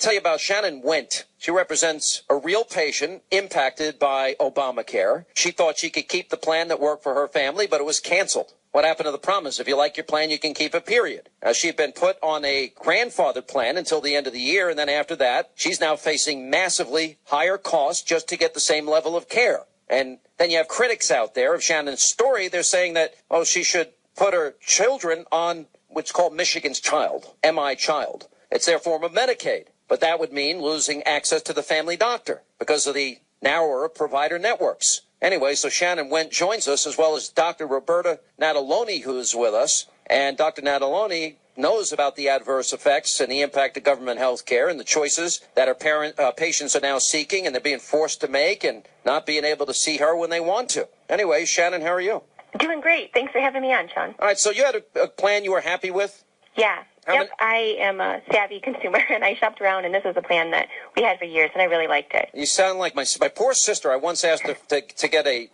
tell you about Shannon Went. She represents a real patient impacted by Obamacare. She thought she could keep the plan that worked for her family, but it was canceled. What happened to the promise? If you like your plan, you can keep it, period. She'd been put on a grandfathered plan until the end of the year, and then after that, she's now facing massively higher costs just to get the same level of care. And then you have critics out there of Shannon's story. They're saying that, oh, she should put her children on what's called Michigan's Child, MI Child. It's their form of Medicaid. But that would mean losing access to the family doctor because of the narrower provider networks. Anyway, so Shannon Went joins us, as well as Dr. Roberta Nataloni, who's with us. And Dr. Nataloni knows about the adverse effects and the impact of government health care and the choices that our patients are now seeking and they're being forced to make and not being able to see her when they want to. Anyway, Shannon, how are you? Doing great. Thanks for having me on, Sean. All right, so you had a plan you were happy with? Yeah. I am a savvy consumer, and I shopped around, and this was a plan that we had for years, and I really liked it. You sound like my poor sister. I once asked her to get a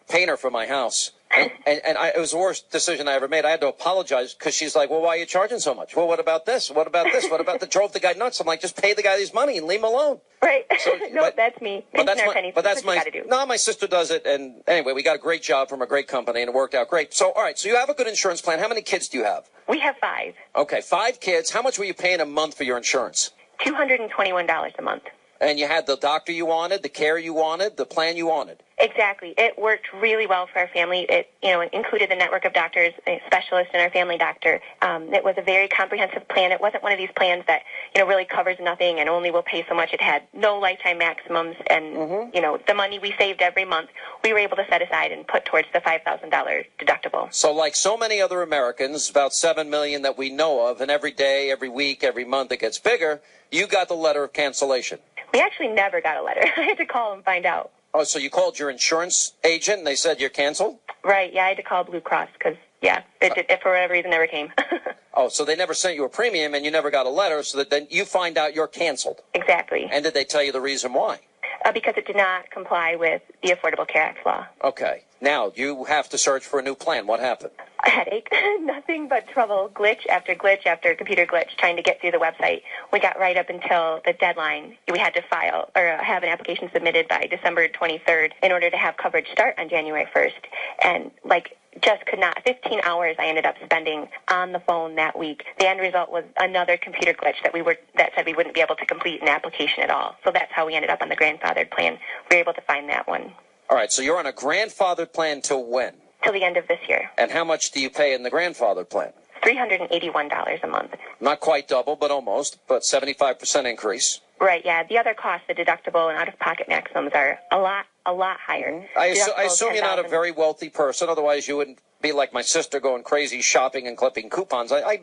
painter for my house. And it was the worst decision I ever made. I had to apologize because she's like, well, why are you charging so much? Well, what about this? What about this? What about that? Drove the guy nuts. I'm like, just pay the guy his money and leave him alone. Right. So, that's me. But that's my sister does it. And anyway, we got a great job from a great company and it worked out great. So, all right. So you have a good insurance plan. How many kids do you have? We have 5. Okay. 5 kids. How much were you paying a month for your insurance? $221 a month. And you had the doctor you wanted, the care you wanted, the plan you wanted. Exactly. It worked really well for our family. It, included the network of doctors, a specialist, and our family doctor. It was a very comprehensive plan. It wasn't one of these plans that, really covers nothing and only will pay so much. It had no lifetime maximums, and, the money we saved every month, we were able to set aside and put towards the $5,000 deductible. So like so many other Americans, about 7 million that we know of, and every day, every week, every month it gets bigger, you got the letter of cancellation. We actually never got a letter. I had to call and find out. Oh, so you called your insurance agent and they said you're canceled? Right, yeah, I had to call Blue Cross because, it for whatever reason never came. Oh, so they never sent you a premium and you never got a letter, so that then you find out you're canceled. Exactly. And did they tell you the reason why? Because it did not comply with the Affordable Care Act law. Okay. Now, you have to search for a new plan. What happened? A headache. Nothing but trouble, glitch after computer glitch, trying to get through the website. We got right up until the deadline. We had to file or have an application submitted by December 23rd in order to have coverage start on January 1st. And, just could not. 15 hours I ended up spending on the phone that week. The end result was another computer glitch that said we wouldn't be able to complete an application at all. So that's how we ended up on the grandfathered plan. We were able to find that one. All right, so you're on a grandfathered plan till when? Till the end of this year. And how much do you pay in the grandfathered plan? $381 a month. Not quite double, but almost, but 75% increase. Right, yeah. The other costs, the deductible and out-of-pocket maximums, are a lot higher. Mm-hmm. I assume you're not a very wealthy person, otherwise you wouldn't be like my sister going crazy shopping and clipping coupons. I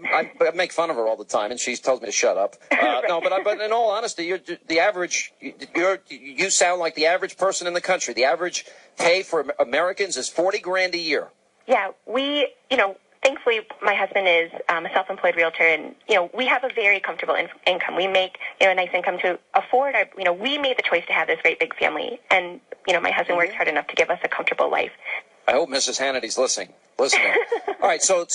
make fun of her all the time, and she tells me to shut up. Right. No, but in all honesty, you sound like the average person in the country. The average pay for Americans is $40,000 a year. Yeah, thankfully, my husband is a self-employed realtor, and, we have a very comfortable income. We make, a nice income to afford our, we made the choice to have this great big family, and, my husband works hard enough to give us a comfortable life. I hope Mrs. Hannity's listening. All right, so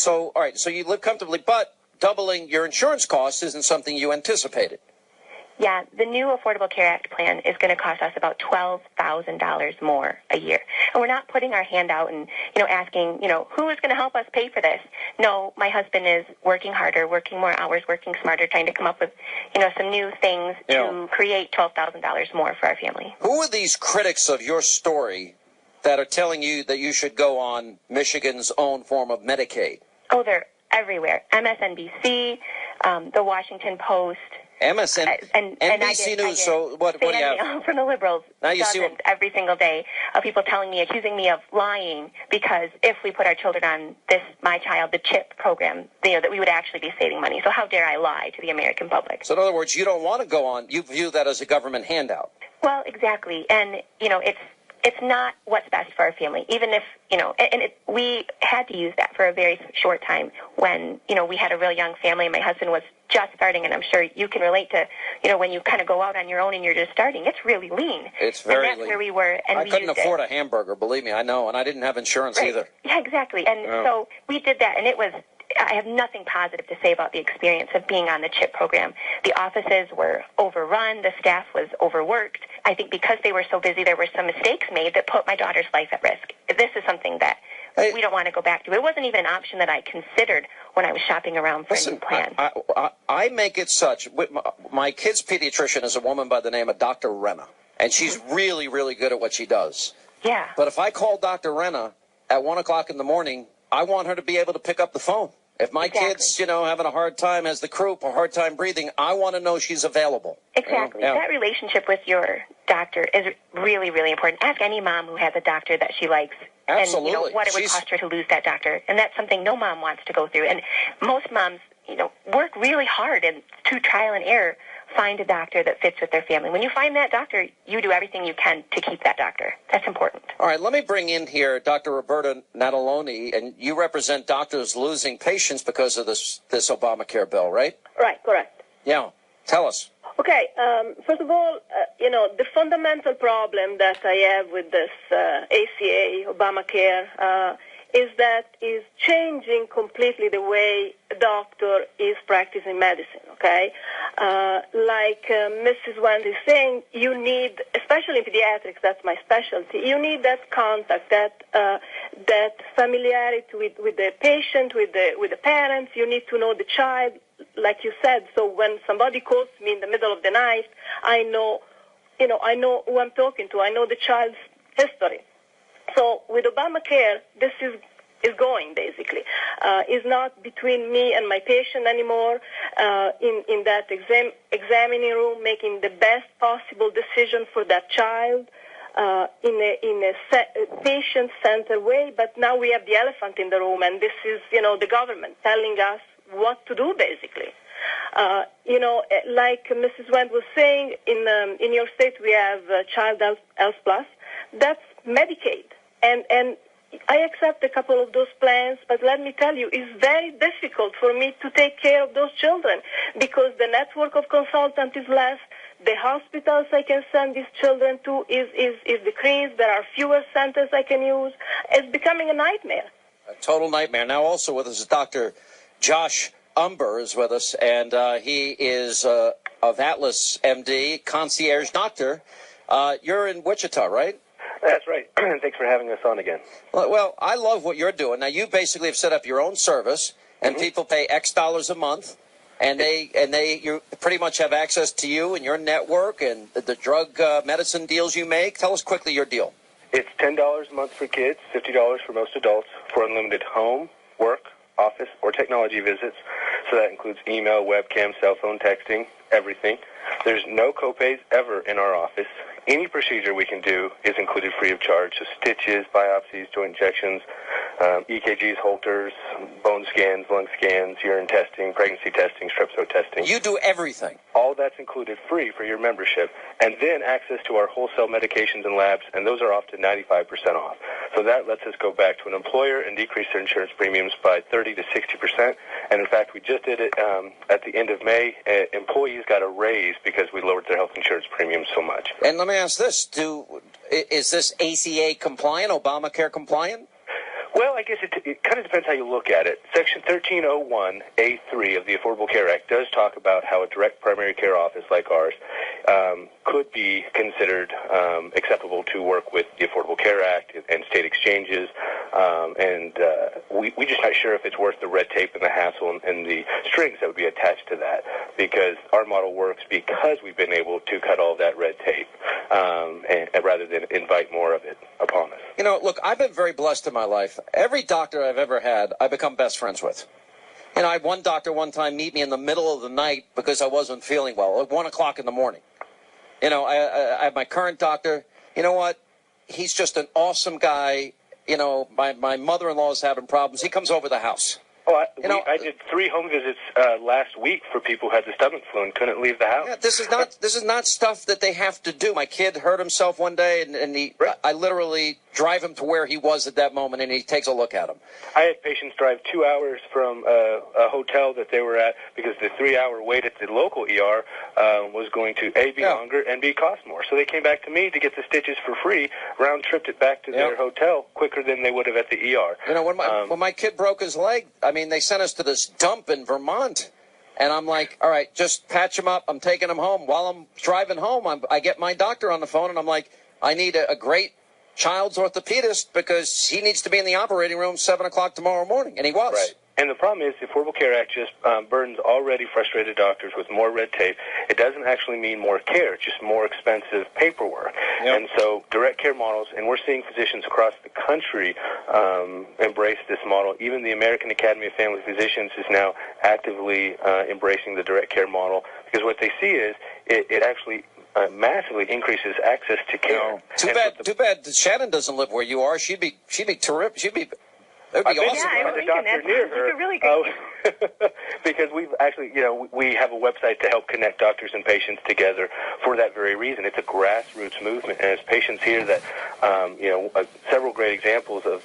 you live comfortably, but doubling your insurance costs isn't something you anticipated. Yeah, the new Affordable Care Act plan is going to cost us about $12,000 more a year. And we're not putting our hand out and, asking, who is going to help us pay for this? No, my husband is working harder, working more hours, working smarter, trying to come up with, some new things to create $12,000 more for our family. Who are these critics of your story that are telling you that you should go on Michigan's own form of Medicaid? Oh, they're everywhere. MSNBC, the Washington Post, NBC News. So what do you have from the liberals? Now you see every single day of people accusing me of lying because if we put our children on this My Child, the CHIP program, that we would actually be saving money. So how dare I lie to the American public? So in other words, you don't want to go on. You view that as a government handout. Well, exactly, and it's not what's best for our family, even if, we had to use that for a very short time when, we had a real young family and my husband was just starting, and I'm sure you can relate to, when you kind of go out on your own and you're just starting, it's really lean. It's very lean. Lean. Where we were, and I couldn't afford a hamburger, believe me, I know, and I didn't have insurance either. Yeah, exactly, and so we did that, and it was I have nothing positive to say about the experience of being on the CHIP program. The offices were overrun. The staff was overworked. I think because they were so busy, there were some mistakes made that put my daughter's life at risk. This is something that we don't want to go back to. It wasn't even an option that I considered when I was shopping around for a new plan. I make it such. My kid's pediatrician is a woman by the name of Dr. Renna, and she's really, really good at what she does. Yeah. But if I call Dr. Renna at 1 o'clock in the morning, I want her to be able to pick up the phone. If my kid's, having a hard time as the croup, a hard time breathing, I want to know she's available. Exactly. Yeah. That relationship with your doctor is really, really important. Ask any mom who has a doctor that she likes. Absolutely. And, what it would cost her to lose that doctor. And that's something no mom wants to go through. And most moms, work really hard and through trial and error find a doctor that fits with their family. When you find that doctor, you do everything you can to keep that doctor. That's important. All right, let me bring in here Dr. Roberta Nataloni, and you represent doctors losing patients because of this Obamacare bill, right? Right, correct. Yeah, tell us. Okay, first of all, the fundamental problem that I have with this ACA, Obamacare, is changing completely the way a doctor is practicing medicine, okay? Like Mrs. Wendy is saying, you need, especially in pediatrics, that's my specialty, you need that contact, that familiarity with the patient, with the parents. You need to know the child, like you said. So when somebody calls me in the middle of the night, I know who I'm talking to. I know the child's history. So with Obamacare, this is going, basically. Is not between me and my patient anymore, in that examining room, making the best possible decision for that child in a patient-centered way. But now we have the elephant in the room, and this is, the government telling us what to do, basically. Like Mrs. Wendt was saying, in your state we have Child Health Plus. That's Medicaid. And I accept a couple of those plans, but let me tell you, it's very difficult for me to take care of those children because the network of consultants is less. The hospitals I can send these children to is decreased. There are fewer centers I can use. It's becoming a nightmare. A total nightmare. Now also with us is Dr. Josh Umber is with us, and he is of Atlas MD, concierge doctor. You're in Wichita, right? That's right. Thanks for having us on again. Well, I love what you're doing. Now, you basically have set up your own service, and people pay X dollars a month, and you pretty much have access to you and your network and the drug medicine deals you make. Tell us quickly your deal. It's $10 a month for kids, $50 for most adults, for unlimited home, work, office, or technology visits. So that includes email, webcam, cell phone, texting, everything. There's no copays ever in our office. Any procedure we can do is included free of charge. So stitches, biopsies, joint injections, EKGs, Holters, bone scans, lung scans, urine testing, pregnancy testing, strep throat testing. You do everything. All that's included free for your membership. And then access to our wholesale medications and labs, and those are off to 95% off. So that lets us go back to an employer and decrease their insurance premiums by 30 to 60%. And in fact, we just did it at the end of May. Employees got a raise because we lowered their health insurance premiums so much. And let me ask this. Is this ACA compliant, Obamacare compliant? Well, I guess it kind of depends how you look at it. Section 1301A3 of the Affordable Care Act does talk about how a direct primary care office like ours could be considered acceptable to work with the Affordable Care Act and state exchanges. We're just not sure if it's worth the red tape and the hassle and the strings that would be attached to that, because our model works because we've been able to cut all that red tape and rather than invite more of it upon us. Look, I've been very blessed in my life. Every doctor I've ever had, I become best friends with. I had one doctor one time meet me in the middle of the night because I wasn't feeling well, at 1 o'clock in the morning. I have my current doctor. You know what? He's just an awesome guy. My mother-in-law is having problems. He comes over the house. Oh, I did 3 home visits last week for people who had the stomach flu and couldn't leave the house. Yeah, this is not stuff that they have to do. My kid hurt himself one day, and Right. I literally drive him to where he was at that moment, and he takes a look at him. I had patients drive 2 hours from a hotel that they were at because the 3-hour wait at the local ER was going to, A, be longer, and B, cost more. So they came back to me to get the stitches for free, round-tripped it back to their hotel quicker than they would have at the ER. You know, when my kid broke his leg, I mean, they sent us to this dump in Vermont. And I'm like, all right, just patch him up. I'm taking him home. While I'm driving home, I get my doctor on the phone, and I'm like, I need a great child's orthopedist because he needs to be in the operating room 7 o'clock tomorrow morning. And he was. Right. And the problem is the Affordable Care Act just burdens already frustrated doctors with more red tape. It doesn't actually mean more care. It's just more expensive paperwork. Yep. And so direct care models, and we're seeing physicians across the country embrace this model. Even the American Academy of Family Physicians is now actively embracing the direct care model because what they see is it actually massively increases access to care. Too bad Shannon doesn't live where you are. She'd be terrific. That would be awesome. Yeah, I was thinking that's a really great because we've actually, we have a website to help connect doctors and patients together for that very reason. It's a grassroots movement, and as patients hear that, several great examples of,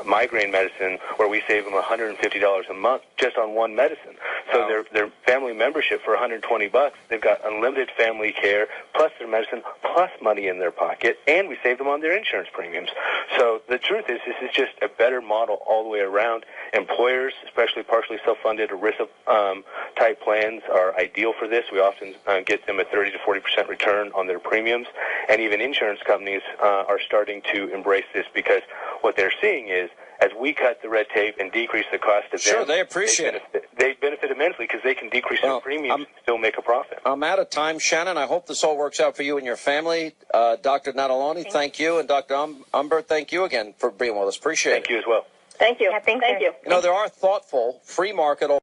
migraine medicine where we save them $150 a month just on one medicine. So their family membership for $120, they've got unlimited family care plus their medicine plus money in their pocket, and we save them on their insurance premiums. So the truth is, this is just a better model all the way around. Employers, especially partially self-funded ERISA type plans, are ideal for this. We often get them a 30 to 40% return on their premiums, and even insurance companies are starting to embrace this because what they're seeing is as we cut the red tape and decrease the cost of them, they appreciate it. They benefit immensely because they can decrease their premiums and still make a profit. I'm out of time, Shannon. I hope this all works out for you and your family. Dr. Nataloni, thank you. And Dr. Umbert, thank you again for being with us. Appreciate it. Thank you as well. Thank you. Yeah, thank you. You know, there are thoughtful free market